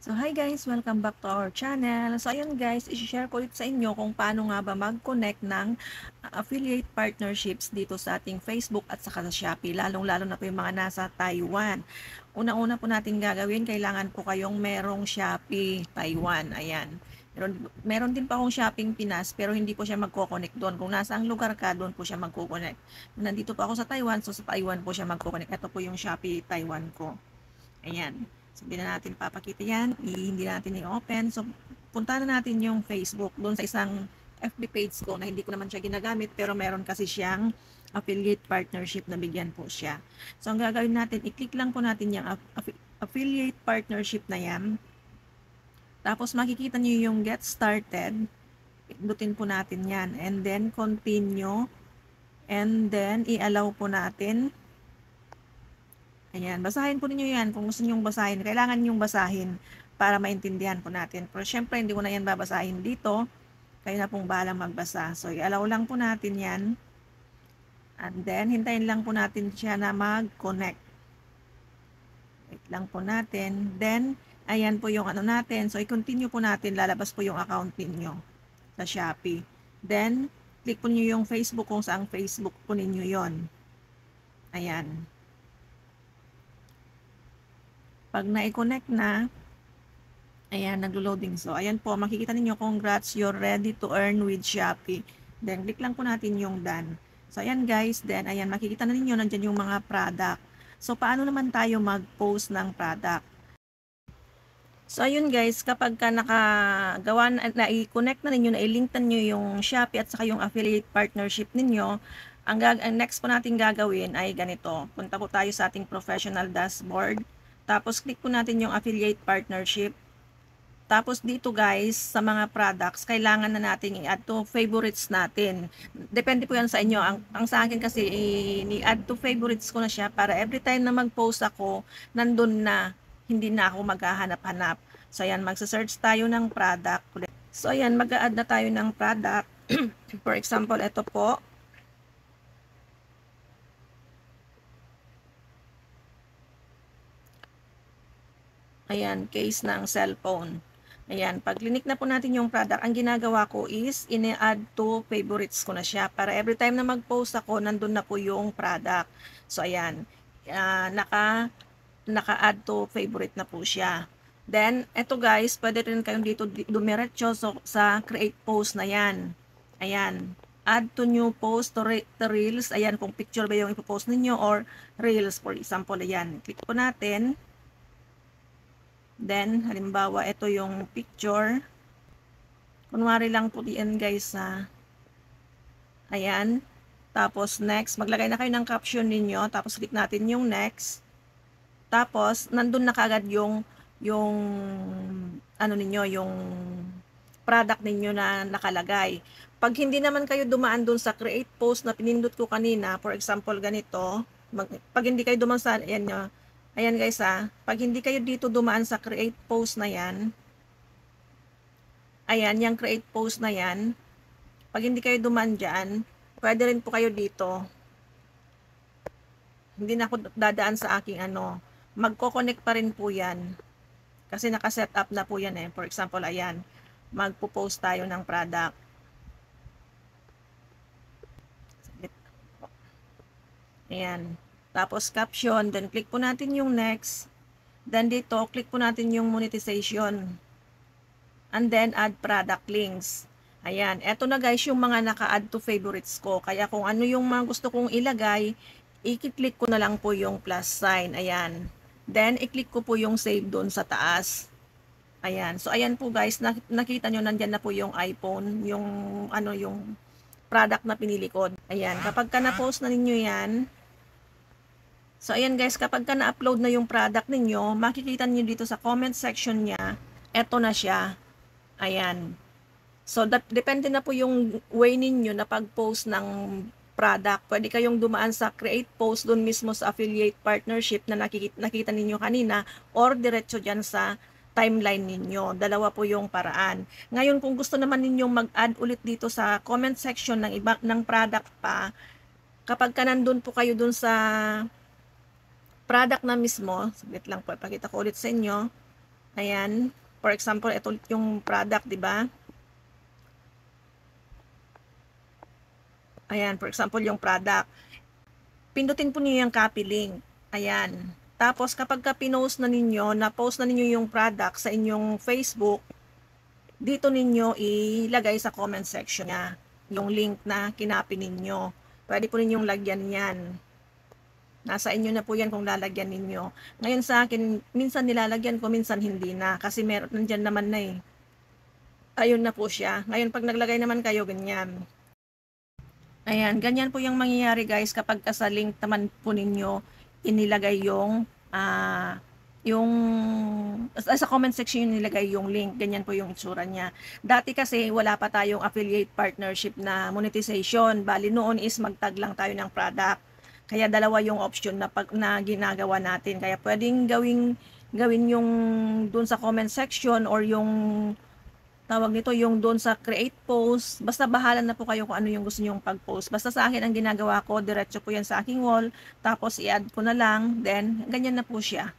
So hi guys, welcome back to our channel. So ayun guys, i-share ko ulit sa inyo kung paano nga ba mag-connect ng affiliate partnerships dito sa ating Facebook at saka sa Shopee, lalong-lalo na po yung mga nasa Taiwan. Una-una po natin gagawin, kailangan po kayong merong Shopee Taiwan. Ayan. Meron din pa akong Shopping Pinas pero hindi po siya magko-connect doon. Kung nasa ang lugar ka, doon po siya magko-connect. Nandito po ako sa Taiwan, so sa Taiwan po siya magko-connect. Ito po yung Shopee Taiwan ko. Ayan. So, hindi na natin papakita yan. Hindi natin i-open. So, punta na natin yung Facebook doon sa isang FB page ko na hindi ko naman siya ginagamit pero meron kasi siyang affiliate partnership na bigyan po siya. So, ang gagawin natin, i-click lang po natin yung affiliate partnership na yan. Tapos, makikita nyo yung get started. Pindutin po natin yan. And then, continue. And then, i-allow po natin. Ayan, basahin po ninyo yan kung gusto nyong basahin. Kailangan nyong basahin para maintindihan po natin. Pero syempre, hindi ko na yan babasahin dito. Kayo na pong bahalang magbasa. So, i-allow lang po natin yan. And then, hintayin lang po natin siya na mag-connect. Wait lang po natin. Then, ayan po yung ano natin. So, i-continue po natin. Lalabas po yung account ninyo sa Shopee. Then, click po nyo yung Facebook kung saang Facebook po ninyo yon. Ayan. Pag na-connect na, ayan, naglo-loading. So, ayan po, makikita ninyo, congrats, you're ready to earn with Shopee. Then, click lang po natin yung done. So, ayan guys, then, ayan, makikita na ninyo, nandyan yung mga product. So, paano naman tayo mag-post ng product? So, ayun guys, kapag ka nakagawa na i-connect na ninyo, na i-link na ninyo yung Shopee at saka yung affiliate partnership ninyo, ang next po natin gagawin ay ganito. Punta po tayo sa ating professional dashboard. Tapos, click po natin yung affiliate partnership. Tapos, dito guys, sa mga products, kailangan na natin i-add to favorites natin. Depende po yan sa inyo. Ang sa akin kasi, i-add to favorites ko na siya para every time na mag-post ako, nandun na, hindi na ako maghahanap-hanap. So, ayan, magsa-search tayo ng product. So, ayan, mag-a-add na tayo ng product. For example, ito po. Ayan, case ng cellphone. Ayan, pag clinic na po natin yung product, ang ginagawa ko is, ini-add to favorites ko na siya. Para every time na mag-post ako, nandun na po yung product. So, ayan, naka-add to favorite na po siya. Then, eto guys, pwede rin kayong dito dumiretso sa create post na yan. Ayan, add to new post to reels. Ayan, kung picture ba yung ipopost ninyo or reels, for example, ayan. Click po natin. Then, halimbawa, ito yung picture. Kunwari lang po diyan guys na. Ayan. Tapos, next. Maglagay na kayo ng caption ninyo. Tapos, click natin yung next. Tapos, nandun na kagad yung ano ninyo, yung product ninyo na nakalagay. Pag hindi naman kayo dumaan dun sa create post na pinindot ko kanina, for example, ganito. Pag hindi kayo dumaan sa, ayan nyo, ayan guys pag hindi kayo dito dumaan sa create post na yan, ayan, yung create post na yan, pag hindi kayo dumaan dyan, pwede rin po kayo dito. Hindi na ako dadaan sa aking ano, magko-connect pa rin po yan. Kasi naka-set up na po yan For example, ayan, magpo-post tayo ng product. Ayan. Tapos caption, then click po natin yung next. Then dito, click po natin yung monetization. And then add product links. Ayan, eto na guys yung mga naka-add to favorites ko. Kaya kung ano yung mga gusto kong ilagay, i-click ko na lang po yung plus sign. Ayan. Then, i-click ko po yung save doon sa taas. Ayan. So, ayan po guys, nakita nyo, nandyan na po yung iPhone, yung ano, yung product na pinili ko. Ayan, kapag ka na-post na ninyo yan, so, ayan guys, kapag ka na-upload na yung product ninyo, makikita niyo dito sa comment section niya, eto na siya. Ayan. So, depende na po yung way ninyo na pag-post ng product. Pwede kayong dumaan sa create post doon mismo sa affiliate partnership na nakita ninyo kanina or diretso dyan sa timeline ninyo. Dalawa po yung paraan. Ngayon, kung gusto naman ninyong mag-add ulit dito sa comment section ng product pa, kapag ka nandun po kayo dun sa product na mismo, saglit lang po, ipakita ko ulit sa inyo. Ayan. For example, ito yung product, di ba? Ayan, for example, yung product. Pindutin po niyo yung copy link. Ayan. Tapos, kapag pinost na ninyo, na-post na ninyo yung product sa inyong Facebook, dito ninyo ilagay sa comment section niya yung link na kinapin ninyo. Pwede po ninyong lagyan yan. Nasa inyo na po yan kung lalagyan ninyo. Ngayon sa akin, minsan nilalagyan ko, minsan hindi na. Kasi meron, nandyan naman na eh. Ayun na po siya. Ngayon pag naglagay naman kayo, ganyan. Ayan, ganyan po yung mangyayari guys kapag sa link naman po ninyo inilagay yung sa comment section yung nilagay yung link, ganyan po yung itsura niya. Dati kasi wala pa tayong affiliate partnership na monetization, bali noon is magtag lang tayo ng product. Kaya dalawa yung option na ginagawa natin. Kaya pwedeng gawin yung dun sa comment section or yung tawag nito yung doon sa create post. Basta bahala na po kayo kung ano yung gusto nyong pag-post. Basta sa akin ang ginagawa ko, diretso po yan sa aking wall, tapos i-add ko na lang, then ganyan na po siya.